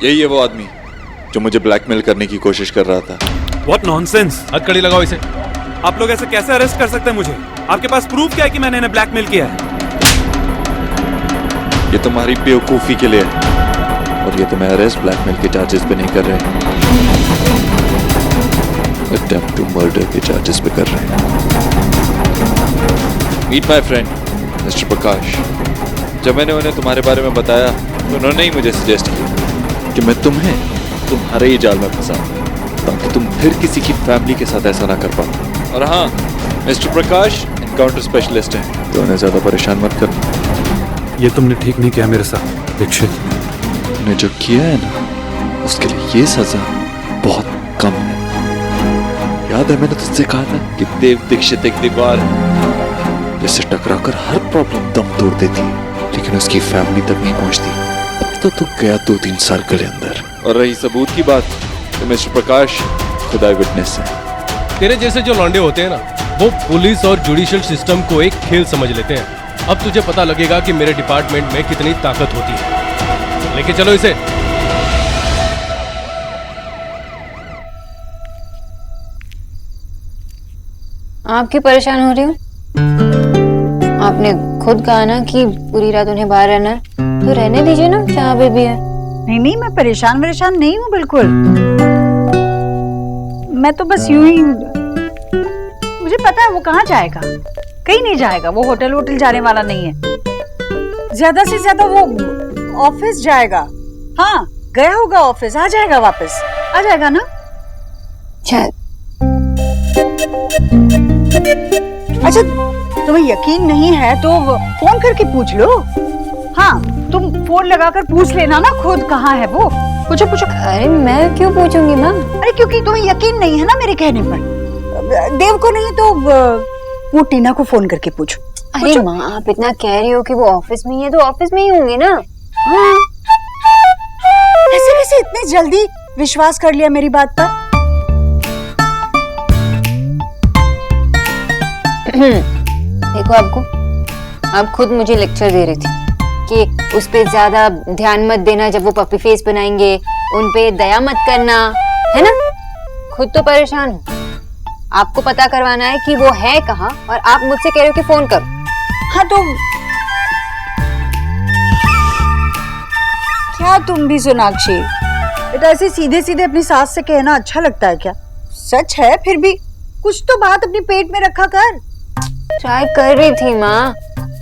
यही है वो आदमी जो मुझे ब्लैकमेल करने की कोशिश कर रहा था। What nonsense! हथकड़ी लगाओ इसे। आप लोग ऐसे कैसे अरेस्ट कर सकते हैं मुझे? आपके पास प्रूफ क्या है कि मैंने इन्हें ब्लैकमेल किया है? ये तुम्हारी बेवकूफी के लिए है और ये तुम्हें अरेस्ट ब्लैकमेल के चार्जेस पे नहीं कर रहे, अटेम्प्ट टू मर्डर के चार्जेस पे कर रहे हैं। मीट माय फ्रेंड मिस्टर प्रकाश। जब मैंने उन्हें तुम्हारे बारे में बताया तो उन्होंने ही मुझे सजेस्ट किया कि मैं तुम्हें तुम्हारे ही जाल में फंसा ताकि तुम फिर किसी की फैमिली के साथ ऐसा ना कर पाओ। और हाँ, मिस्टर प्रकाश एनकाउंटर स्पेशलिस्ट हैं, तो उन्हें ज्यादा परेशान मत कर। ये तुमने ठीक नहीं किया मेरे साथ दीक्षित। ने जो किया है ना, उसके लिए ये सजा बहुत कम है। याद है मैंने तुझसे कहा था कि देव दीक्षित एक दीवार है जिससे टकराकर हर प्रॉब्लम दम तोड़ देती है, लेकिन उसकी फैमिली तक नहीं पहुंचती। अब तो तू गया 2-3 साल के अंदर। और रही सबूत की बात, तो मिस्टर प्रकाश खुदा विटनेस है। तेरे जैसे जो लौंडे होते हैं ना, वो पुलिस और जुडिशियल सिस्टम को एक खेल समझ लेते हैं। अब तुझे पता लगेगा कि मेरे डिपार्टमेंट में कितनी ताकत होती है। लेके चलो इसे। आप क्यों परेशान हो रही हो? आपने खुद कहा ना कि पूरी रात उन्हें बाहर रहना है, तो रहने दीजिए ना जहाँ पे भी है। नहीं नहीं, मैं परेशान नहीं हूँ बिल्कुल। मैं तो बस यूं ही, मुझे पता है वो कहाँ जाएगा, कहीं नहीं जाएगा। वो होटल जाने वाला नहीं है, ज्यादा से ज्यादा वो ऑफिस जाएगा। हाँ, गया होगा ऑफिस, आ जाएगा वापस, आ जाएगा ना शायद। अच्छा, तुम्हें यकीन नहीं है तो फोन करके पूछ लो। हाँ, तुम फोन लगाकर पूछ लेना ना खुद कहाँ है वो। पूछो। अरे मैं क्यों पूछूंगी माँ? अरे क्योंकि तुम्हें यकीन नहीं है ना मेरे कहने पर। देव को नहीं तो वो टीना को फोन करके पूछो। अरे माँ, आप इतना कह रही हो कि वो ऑफिस में ही है, तो ऑफिस में ही होंगे ना। हाँ। ऐसे कैसे इतने जल्दी विश्वास कर लिया मेरी बात पर? देखो, आप खुद मुझे लेक्चर दे रही थी कि उस पे ज्यादा ध्यान मत देना, जब वो पपी फेस बनाएंगे उन पे दया मत करना, है ना? खुद तो परेशान हो। आपको पता करवाना है कि वो है कहाँ, और आप मुझसे कह रहे हो कि फोन करो। हाँ तो क्या तुम भी सोनाक्षी, बेटा ऐसे सीधे सीधे अपनी सास से कहना अच्छा लगता है क्या? सच है, फिर भी कुछ तो बात अपने पेट में रखा कर। ट्राई कर रही थी माँ,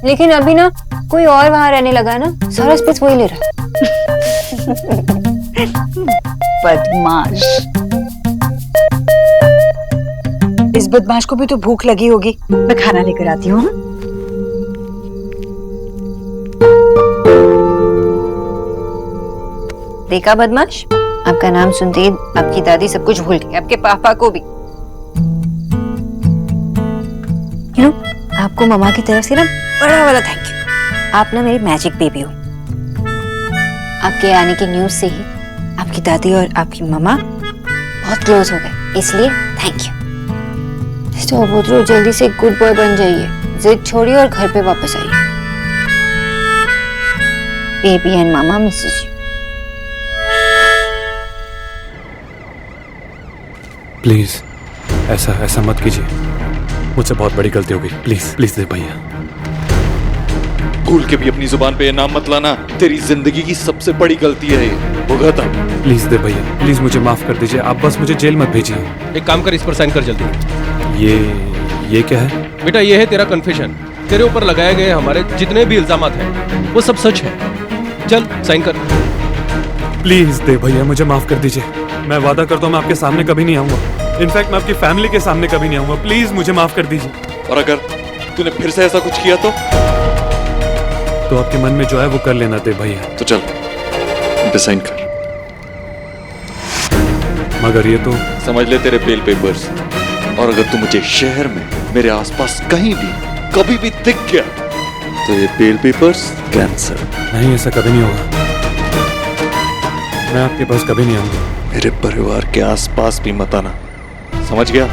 लेकिन अभी ना कोई और वहां रहने लगा ना, सारा स्पेस वही ले रहा है। बदमाश। इस बदमाश को भी तो भूख लगी होगी, मैं खाना लेकर आती हूँ। देखा बदमाश, आपका नाम सुनते ही आपकी दादी सब कुछ भूल गई, आपके पापा को भी। यू नो, आपको मम्मा की तरफ से ना बड़ा वाला थैंक यू। आप ना मेरी मैजिक बेबी हो। आपके आने की न्यूज से ही आपकी दादी और आपकी मम्मा बहुत क्लोज हो गए, इसलिए थैंक यू। तो बोतरो, जल्दी से गुड बॉय बन जाइए, जिद छोड़िए और घर पे वापस आइए। Baby and mama Mrs you. Please ऐसा मत कीजिए, मुझसे बहुत बड़ी गलती हो गई। प्लीज देव भैया। भूल के भी अपनी जुबान पे ये नाम मत लाना, तेरी जिंदगी की सबसे बड़ी गलती है ये। भुगत अब। प्लीज देव भैया, प्लीज मुझे माफ कर दीजिए। आप बस मुझे जेल मत भेजिए। एक काम कर, इस पर साइन कर जल्दी। ये क्या है बेटा? ये है तेरा कन्फेशन। तेरे ऊपर लगाए गए हमारे जितने भी इल्जामात हैं वो सब सच है। चल साइन कर। प्लीज देव भैया, मुझे माफ कर दीजिए। मैं वादा करता हूँ मैं आपके सामने कभी नहीं आऊंगा। इनफैक्ट मैं आपकी फैमिली के सामने कभी नहीं आऊंगा। प्लीज मुझे माफ कर दीजिए। और अगर तूने फिर से ऐसा कुछ किया तो आपके मन में जो है वो कर लेना देव भैया। तो चल पे साइन कर। मगर ये तो समझ ले तेरे बेल पेपर्स। और अगर तू मुझे शहर में मेरे आसपास कहीं भी कभी भी दिख गया तो ये बेल पेपर्स कैंसिल। नहीं, ऐसा कभी नहीं होगा। मैं आपके पास कभी नहीं आऊंगा। मेरे परिवार के आसपास भी मत आना, समझ गया?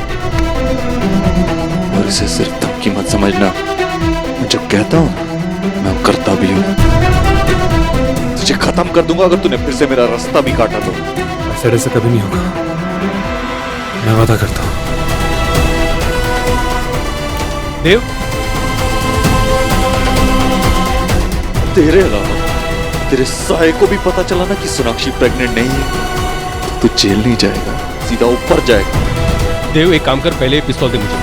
और इसे सिर्फ धमकी मत समझना, मैं जो कहता हूँ मैं करता भी हूँ। तुझे खत्म कर दूंगा अगर तूने फिर से मेरा रास्ता भी काटा तो। ऐसे कभी नहीं होगा, मैं वादा करता हूँ। देव, तेरे अलावा तेरे साये को भी पता चला ना कि सोनाक्षी प्रेग्नेंट नहीं है, तू जेल नहीं जाएगा, सीधा ऊपर जाएगा। देव एक काम कर, पहले ये पिस्तौल दे मुझे।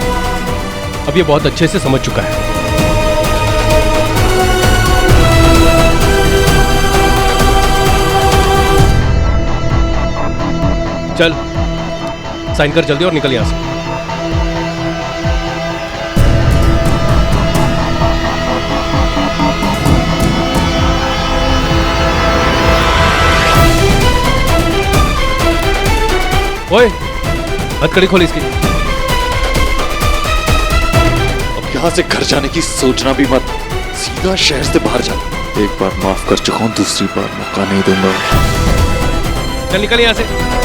अब ये बहुत अच्छे से समझ चुका है। चल साइन कर जल्दी और निकल यहां से। ओए, हथकड़ी खोल इसकी। अब यहाँ से घर जाने की सोचना भी मत, सीधा शहर से बाहर जा। एक बार माफ कर चुका हूँ, दूसरी बार मौका नहीं दूंगा। चल निकल यहां से।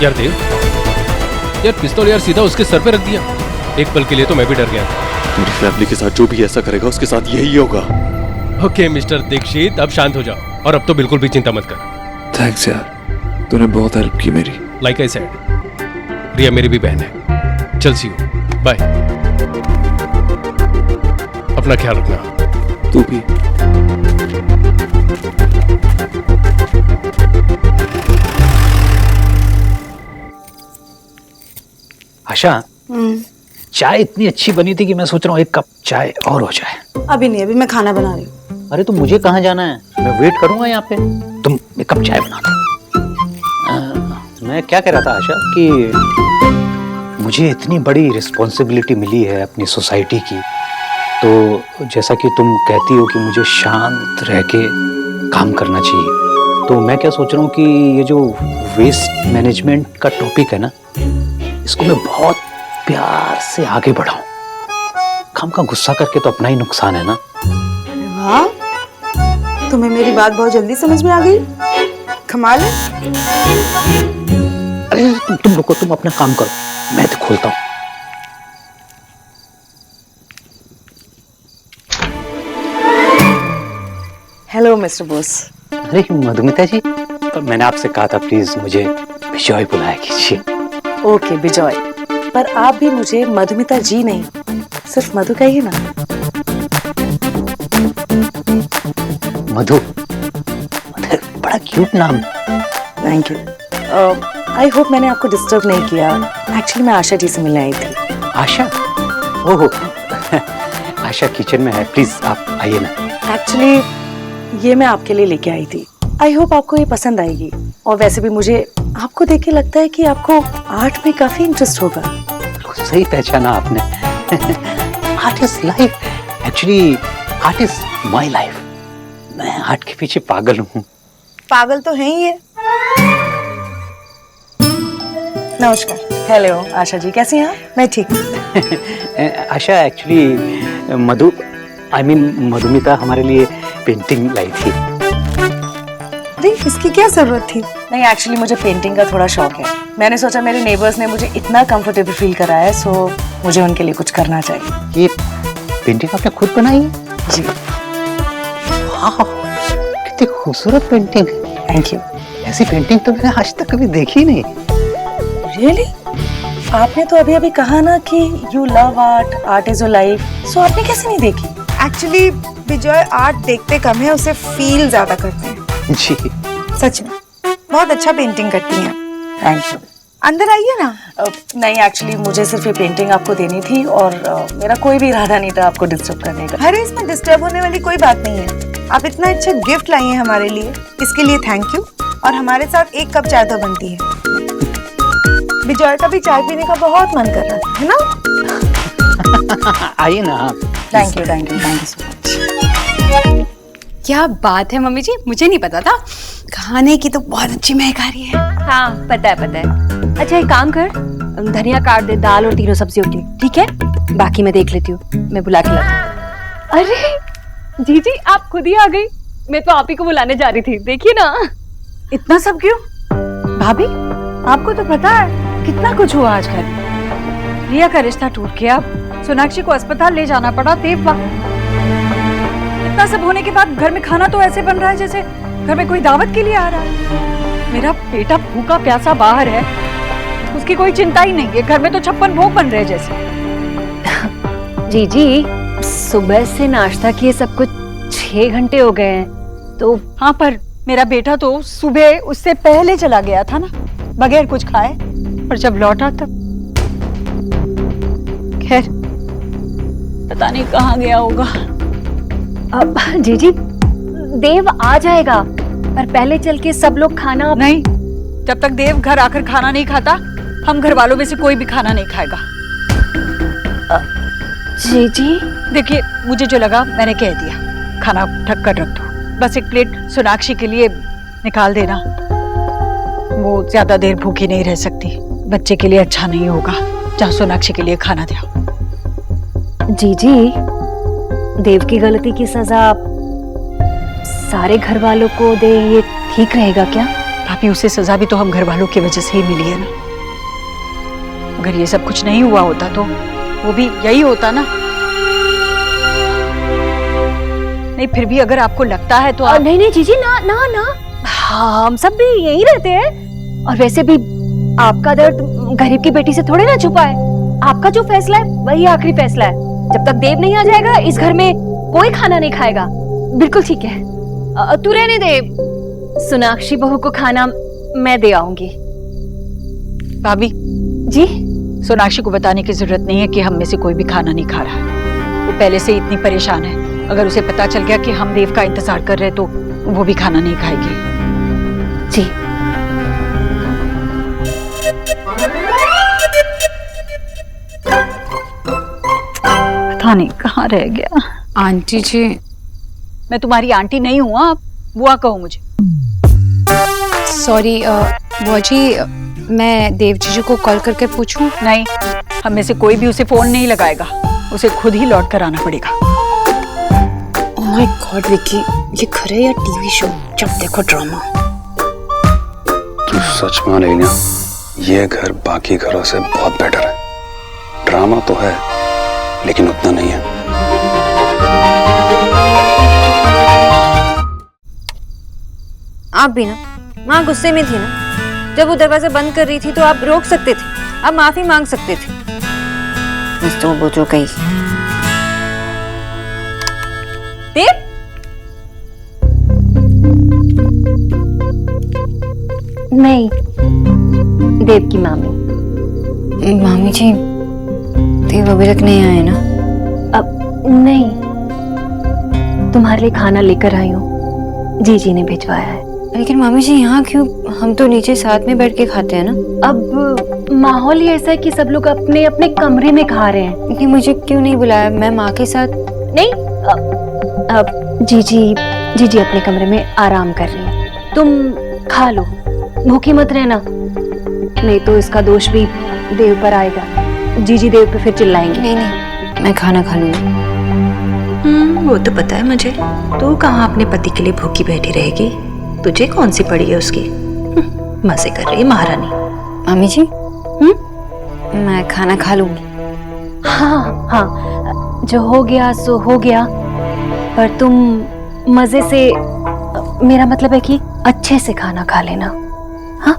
यार देव, यार पिस्तौल यार सीधा उसके सर पे रख दिया। एक पल के लिए तो मैं भी डर गया। मेरी फैमिली के साथ जो भी ऐसा करेगा उसके साथ यही होगा। ओके मिस्टर दीक्षित, अब शांत हो जाओ और अब तो बिल्कुल भी चिंता मत कर। थैंक्स यार, तूने बहुत हेल्प की मेरी। लाइक आई सेड, रिया मेरी भी बहन है। चल सी यू, बाय। अपना ख्याल रखना। तू भी। आशा, चाय इतनी अच्छी बनी थी कि मैं सोच रहा हूँ एक कप चाय और हो जाए। अभी नहीं, अभी मैं खाना बना रही हूँ। अरे तो मुझे कहाँ जाना है, मैं वेट करूंगा यहाँ पे। तुम एक कप चाय बना दो। मैं क्या कह रहा था आशा कि मुझे इतनी बड़ी रिस्पॉन्सिबिलिटी मिली है अपनी सोसाइटी की, तो जैसा कि तुम कहती हो कि मुझे शांत रह के काम करना चाहिए, तो मैं क्या सोच रहा हूँ कि ये जो वेस्ट मैनेजमेंट का टॉपिक है ना, इसको मैं बहुत प्यार से आगे बढ़ाऊं। काम का गुस्सा करके तो अपना ही नुकसान है ना। वाह, तुम्हें मेरी बात बहुत जल्दी समझ में आ गई, कमाल है। अरे तुम रुको, तुम अपना काम करो, मैं तो खोलता हूँ। Hello mister Bose. अरे मधुमिता जी, तो मैंने आपसे कहा था प्लीज मुझे बिजॉय बुलाया कीजिए। ओके बिजॉय, पर आप भी मुझे मधुमिता जी नहीं, सिर्फ मधु कहिए ना। मधु, बड़ा क्यूट नाम। Thank you. आई होप मैंने आपको डिस्टर्ब नहीं किया। एक्चुअली मैं आशा जी से मिलने आई थी। आशा? ओहो आशा किचन में है, प्लीज आप आइए ना। एक्चुअली ये मैं आपके लिए लेके आई थी। आई होप आपको ये पसंद आएगी। और वैसे भी मुझे आपको देख के लगता है कि आपको आर्ट में काफी इंटरेस्ट होगा। सही पहचाना आपने। Art is life, actually art is my life. मैं आर्ट के पीछे पागल हूँ। पागल तो है ही है। नमस्कार। हेलो आशा जी, कैसी हैं आप? मैं ठीक हूँ। Asha, actually Madhu I mean Madhumita हमारे लिए पेंटिंग लाई थी। अरे इसकी क्या जरूरत थी? नहीं, एक्चुअली मुझे पेंटिंग का थोड़ा शौक है। मैंने सोचा मेरे नेबर्स ने मुझे इतना कंफर्टेबल फील कराया है, सो मुझे उनके लिए कुछ करना चाहिए। ये पेंटिंग आपने खुद बनाई है? जी। वाह, कितनी खूबसूरत पेंटिंग। Thank you. ऐसी पेंटिंग तो मैंने आज तक कभी देखी नहीं। रियली? आपने तो अभी अभी कहा ना कि you love art, art is your life, so आपने कैसे नहीं देखी? एक्चुअली विजय आर्ट देखते कम है, उसे फील ज्यादा करते हैं। जी सच में बहुत अच्छा पेंटिंग करती हैं। Thank you. अंदर आइए ना। नहीं, एक्चुअली मुझे सिर्फ ये पेंटिंग आपको देनी थी और मेरा कोई भी इरादा नहीं था आपको डिस्टर्ब करने का। अरे इसमें डिस्टर्ब होने वाली कोई बात नहीं है। आप इतना अच्छा गिफ्ट लाई हैं हमारे लिए, इसके लिए थैंक यू। और हमारे साथ एक कप चाय तो बनती है। विजय का भी चाय पीने का बहुत मन कर रहा है ना? आइए ना आप। Thank you, thank you, thank you so much. क्या बात है मम्मी जी, मुझे नहीं पता था। खाने की तो बहुत अच्छी महक आ रही है। हाँ पता है पता है। अच्छा एक काम कर, धनिया काट दे दाल और तीनों सब्जियों के लिए, ठीक है? बाकी मैं देख लेती हूँ, मैं बुला के लाती हूँ। अरे जीजी आप खुद ही आ गई, मैं तो आप ही को बुलाने जा रही थी। देखिए ना। इतना सब क्यों? भाभी आपको तो पता है कितना कुछ हुआ आज घर। रिया का रिश्ता टूट गया, सोनाक्षी को अस्पताल ले जाना पड़ा देव इतना सब होने के बाद घर में खाना तो ऐसे बन रहा है जैसे घर में कोई दावत के लिए आ रहा है। मेरा बेटा भूखा प्यासा बाहर है, उसकी कोई चिंता ही नहीं है। घर में तो 56 भोग बन रहे जैसे। जीजी सुबह से नाश्ता किए सब कुछ 6 घंटे हो गए हैं तो। हाँ पर मेरा बेटा तो सुबह उससे पहले चला गया था ना, बगैर कुछ खाए, और जब लौटा तब खैर पता नहीं कहाँ गया होगा। जीजी देव आ जाएगा, पर पहले चल के सब लोग खाना। नहीं, जब तक देव घर आकर खाना नहीं खाता हम घर वालों में से कोई भी खाना नहीं खाएगा। जीजी देखिए मुझे जो लगा मैंने कह दिया, खाना ढक कर रख दो। बस एक प्लेट सोनाक्षी के लिए निकाल देना, वो ज्यादा देर भूखी नहीं रह सकती, बच्चे के लिए अच्छा नहीं होगा। जाओ सोनाक्षी के लिए खाना दो। जीजी देव की गलती की सजा सारे घर वालों को दे, ये ठीक रहेगा क्या? भाभी उसे सजा भी तो हम घर वालों की वजह से ही मिली है ना। अगर ये सब कुछ नहीं हुआ होता तो वो भी यही होता ना। नहीं फिर भी अगर आपको लगता है तो आप... नहीं जीजी ना ना ना, हाँ, हम सब भी यही रहते हैं। और वैसे भी आपका दर्द गरीब की बेटी से थोड़े ना छुपा है। आपका जो फैसला है वही आखिरी फैसला है। जब तक देव नहीं आ जाएगा इस घर में कोई खाना नहीं खाएगा। बिल्कुल ठीक है, तू रहने दे। सोनाक्षी बहू को खाना मैं दे आऊंगी। भाभी जी सोनाक्षी को बताने की जरूरत नहीं है कि हम में से कोई भी खाना नहीं खा रहा है। वो पहले से इतनी परेशान है, अगर उसे पता चल गया कि हम देव का इंतजार कर रहे हैं तो वो भी खाना नहीं खाएगी। जी पता नहीं कहाँ रह गया। आंटी जी मैं तुम्हारी आंटी नहीं हूँ, आप बुआ कहो मुझे। सॉरी बुआ जी, मैं देव जीजू को कॉल करके पूछूं? नहीं, हम में से कोई भी उसे फोन नहीं लगाएगा, उसे खुद ही लौट कर आना पड़ेगा। ओह माय गॉड विक्की, ये घर है या टीवी शो? जब देखो ड्रामा। तू सच मान रही ना, ये घर बाकी घरों से बहुत बेटर है। ड्रामा तो है लेकिन उतना नहीं है। आप भी ना, माँ गुस्से में थी ना, जब वो दरवाजा बंद कर रही थी तो आप रोक सकते थे, आप माफी मांग सकते थे। बस तो वो जो कही। देव नहीं, देव की मामी। मामी जी देव अभी तक नहीं आए ना? अब नहीं, तुम्हारे लिए खाना लेकर आई हूँ, जीजी ने भिजवाया है। लेकिन मामी जी यहाँ क्यों? हम तो नीचे साथ में बैठ के खाते हैं ना। अब माहौल ही ऐसा है कि सब लोग अपने अपने कमरे में खा रहे हैं। नहीं, मुझे क्यों नहीं बुलाया? मैं माँ के साथ नहीं। अब जीजी अपने कमरे में आराम कर रही है, तुम खा लो, भूखी मत रहना, नहीं तो इसका दोष भी देव पर आएगा। जीजी देव पे फिर चिल्लाएंगे। नहीं, मैं खाना खा लूंगी। वो तो पता है मुझे, तू कहाँ अपने पति के लिए भूखी बैठी रहेगी, तुझे कौन सी पड़ी है उसकी। मजे कर रही है महारानी। मामी जी मैं खाना खा लूंगी। हाँ, जो हो गया सो हो गया, पर तुम मजे से, मेरा मतलब है कि अच्छे से खाना खा लेना। हाँ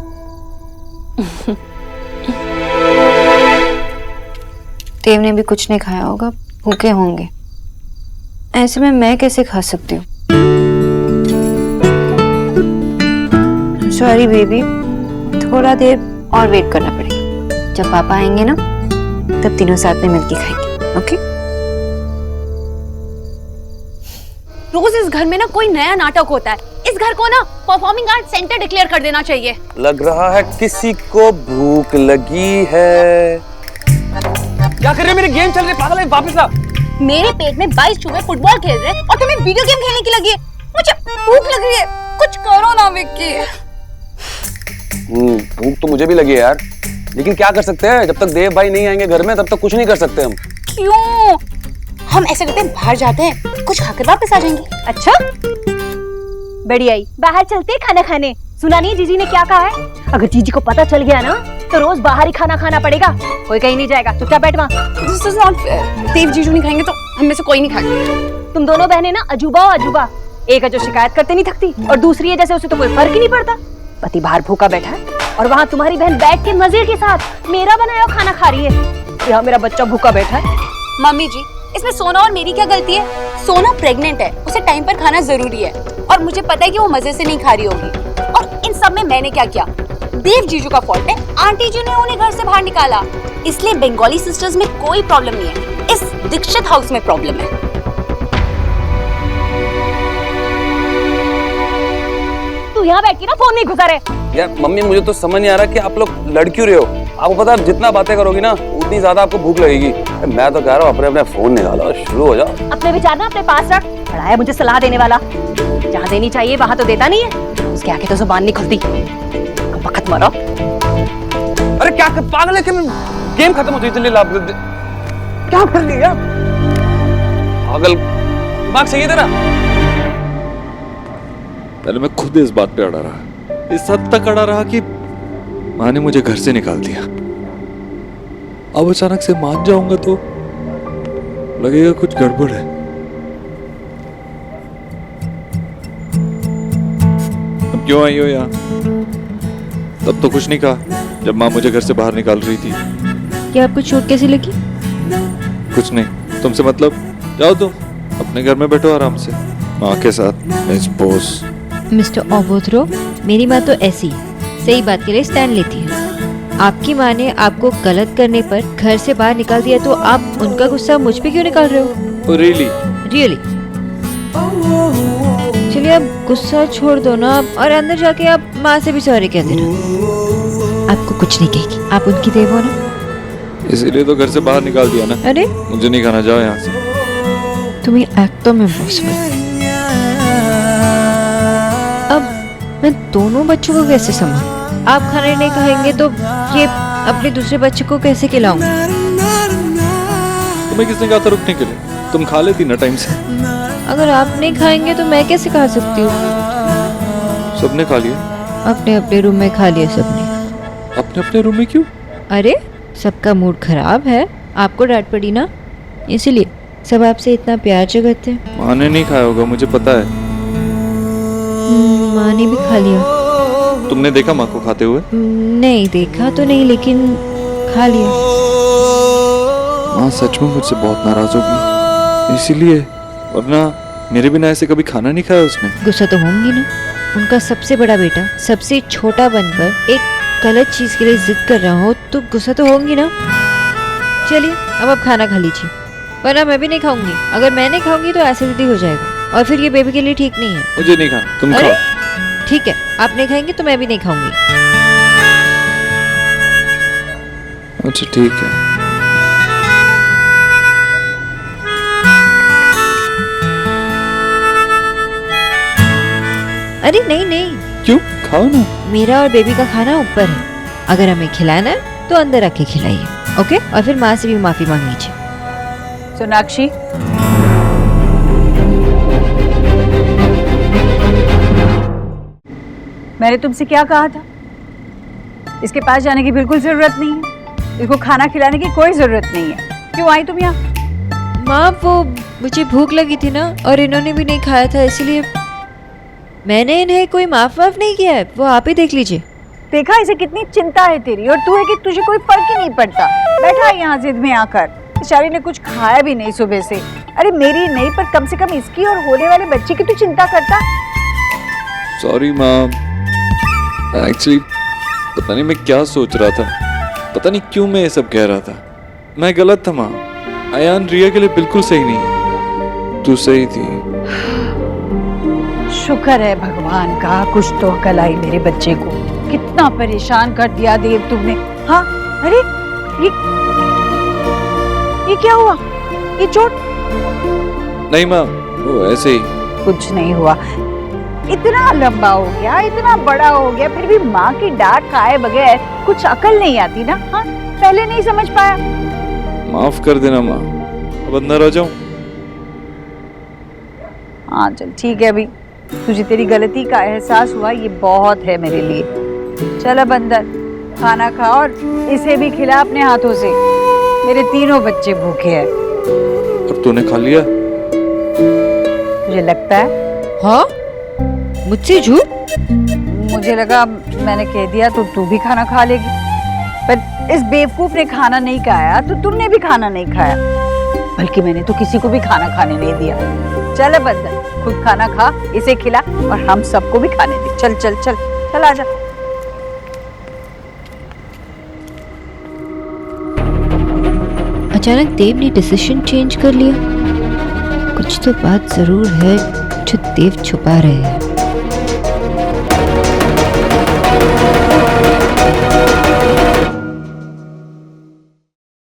देव ने भी कुछ नहीं खाया होगा, भूखे होंगे, ऐसे में मैं कैसे खा सकती हूँ? सॉरी बेबी, थोड़ा देर और वेट करना पड़ेगा। जब पापा आएंगे ना तब तीनों साथ में मिलके खाएंगे। ओके? रोज इस घर में ना कोई नया नाटक होता है। इस घर को ना परफॉर्मिंग आर्ट सेंटर डिक्लेयर कर देना चाहिए। लग रहा है किसी को भूख लगी है। क्या कर रहे हो? मेरे गेम चल रहे, पागल है, वापस आ। मेरे पेट में 22 चूहे फुटबॉल खेल रहे हैं और तुम्हें वीडियो गेम खेलने की लगी है। मुझे भूख लग रही है, कुछ करो ना विक्की। भूख तो मुझे भी लगी है यार, लेकिन क्या कर सकते हैं? जब तक देव भाई नहीं आएंगे घर में तब तक कुछ नहीं कर सकते हम। क्यों? हम ऐसे करते हैं, बाहर जाते हैं, कुछ खाकर वापस आ जाएंगे। अच्छा, बढ़िया ही, बाहर चलते हैं खाना खाने। सुना नहीं जीजी ने क्या कहा है? अगर जीजी को पता चल गया ना तो रोज बाहर ही खाना खाना पड़ेगा। कोई कहीं नहीं जाएगा, चुपचाप बैठ वहाँ। This is not fair. देव जीजू नहीं खाएंगे तो हम में से कोई नहीं खाएगा। तुम दोनों बहनें ना अजूबा हो अजूबा। एक है जो शिकायत करते नहीं थकती और दूसरी है जैसे उसे तो कोई फर्क ही नहीं पड़ता। पति बाहर भूखा बैठा है और वहाँ तुम्हारी बहन बैठ के मजे के साथ मेरा बनाया खाना खा रही है। यहाँ मेरा बच्चा भूखा बैठा है। मम्मी जी, इसमें सोना और मेरी क्या गलती है? सोना प्रेग्नेंट है, उसे टाइम पर खाना जरूरी है और मुझे पता है कि वो मजे से नहीं खा रही होगी। और इन सब में मैंने क्या किया? देव जीजू का फॉल्ट है। आंटी जी ने उन्हें घर से बाहर निकाला, इसलिए बंगाली सिस्टर्स में कोई प्रॉब्लम नहीं है। इस दीक्षित हाउस में प्रॉब्लम है। तू यहाँ बैठ के ना फोन नहीं घुसा रहे। यार मम्मी, मुझे तो समझ नहीं आ रहा कि आप लोग लड़ क्यों रहे हो। आपको पता है जितना बातें करोगी ना उतनी ज्यादा आपको भूख लगेगी। मैं तो कह रहा हूँ अपने अपने फोन निकालो और शुरू हो जाओ। अपने विचार ना अपने पास रख। बड़ा है मुझे सलाह देने वाला, जहाँ देनी चाहिए वहाँ तो देता नहीं है। उसके आगे तो जुबान नहीं खुलती। वक्त मरो। अरे क्या पागल है कि गेम खत्म होती है, क्या कर लिया पागल, दिमाग सही है तेरा? पहले मैं खुद इस बात पे अड़ा रहा, इस हद तक अड़ा रहा कि माँ ने मुझे घर से निकाल दिया। अब अचानक से मान जाऊंगा तो लगेगा कुछ गड़बड़ है। अब क्यों आई हो यहाँ? तब तो कुछ नहीं कहा जब माँ मुझे घर से बाहर निकाल रही थी। क्या आपको चोट कैसी लगी? कुछ नहीं, तुमसे मतलब। जाओ तुम अपने घर में बैठो आराम से माँ के साथ। मिस बोस। मिस्टर ओबोथ्रो, मेरी माँ तो ऐसी सही बात के लिए स्टैंड लेती है। आपकी माँ ने आपको गलत करने पर घर से बाहर निकाल दिया तो आप उनका गुस्सा मुझ पे क्यों निकाल रहे हो? रियली? रियली? चलिए आप गुस्सा छोड़ दो ना और अंदर जाके आप माँ से भी सॉरी कह देना। आपको कुछ नहीं कहेगी, आप उनकी देव हो ना। इसीलिए तो घर से बाहर निकाल दिया ना। अरे मुझे नहीं खाना, जाओ यहाँ से। तुम्हें एक्टों में पॉसिबल। अब मैं दोनों बच्चों को कैसे संभालूं? आप खाना नहीं खाएंगे तो ये अपने दूसरे बच्चे को कैसे खिलाऊं? तुम्हें किसने कहा था रुकने के लिए? तुम खा लेती ना टाइम से। अगर आप नहीं खाएंगे तो मैं कैसे खा सकती हूँ? सबने खा लिया। अपने अपने रूम में खा लिया सबने। अपने अपने रूम में क्यों? अरे सबका मूड खराब है, आपको डांट पड़ी ना, इसीलिए सब आपसे इतना प्यार जताते हैं। माँ ने नहीं खाया होगा, मुझे पता है। माँ ने भी खा लिया। तुमने देखा माँ को खाते हुए? नहीं देखा तो नहीं, लेकिन खा लिया। माँ सच में मुझसे बहुत नाराज होगी इसीलिए, वरना मेरे बिना ऐसे कभी खाना नहीं खाया उसने। गुस्सा तो होंगी ना, उनका सबसे बड़ा बेटा सबसे छोटा बनकर एक गलत चीज के लिए जिद कर रहा हो तो गुस्सा तो होंगी ना। चलिए अब आप खाना खा लीजिए, वरना मैं भी नहीं खाऊंगी। अगर मैं नहीं खाऊंगी तो एसिडिटी हो जाएगा और फिर ये बेबी के लिए ठीक नहीं है। मुझे नहीं खाना, तुम खाओ। ठीक है, आप नहीं खाएंगे तो मैं भी नहीं खाऊंगी। अच्छा ठीक है। अरे नहीं नहीं। क्यों? खाओ ना। मेरा और बेबी का खाना ऊपर है, अगर हमें खिलाना है तो अंदर आके खिलाइए, ओके? और फिर माँ से भी माफी मांग लीजिए। सोनाक्षी, मैंने तुमसे क्या कहा था? इसके पास जाने की बिल्कुल जरूरत नहीं है, इसको खाना खिलाने की कोई जरूरत नहीं है। क्यों आई तुम यहाँ? माँ वो मुझे भूख लगी थी ना और इन्होंने भी नहीं खाया था, इसलिए मैंने इन्हें कोई माफ नहीं किया है, वो आप ही देख लीजिए। देखा इसे कितनी चिंता है तेरी, और तू है कि तुझे कोई फर्क ही नहीं पड़ता। बैठा है यहाँ जिद में आकर, बेचारी ने कुछ खाया भी नहीं सुबह से। अरे मेरी नहीं, पर कम से कम इसकी और होने वाले बच्चे की तू चिंता करता। सॉरी माँ, एक्चुअली पता नहीं मैं क्या सोच रहा था, पता नहीं क्यों मैं ये सब कह रहा था। मैं गलत था माँ, अयान रिया के लिए बिल्कुल सही नहीं है, तू सही थी। शुक्र है भगवान का, कुछ तो अकल आई मेरे बच्चे को। कितना परेशान कर दिया देव तुमने। हाँ अरे ये क्या हुआ? ये चोट? नहीं माँ, वो ऐसे ही। कुछ नहीं हुआ। इतना लंबा हो गया, इतना बड़ा हो गया, फिर भी माँ की डांट खाए बगैर कुछ अकल नहीं आती ना? हाँ पहले नहीं समझ पाया। माफ कर देना माँ, अब अंदर आ जाऊं? हाँ चल ठीक है, अभी तुझे तेरी गलती का एहसास हुआ, ये बहुत है मेरे लिए। चल अब अंदर। खाना खा और इसे भी खिला अपने हाथों से। मेरे तीनों बच्चे भूखे हैं। और तूने खा लिया? मुझे लगता है। हाँ? मुझसे झूठ? मुझे लगा मैंने कह दिया तो तू भी खाना खा लेगी, पर इस बेवकूफ ने खाना नहीं खाया तो तुमने भी खाना नहीं खाया, बल्कि मैंने तो किसी को भी खाना खाने नहीं दिया। चल बंदर, खुद खाना खा, इसे खिला और हम सबको भी खाने दे। चल चल चल चल आजा। अचानक देव ने डिसीजन चेंज कर लिया। कुछ तो बात जरूर है जो देव छुपा रहे हैं।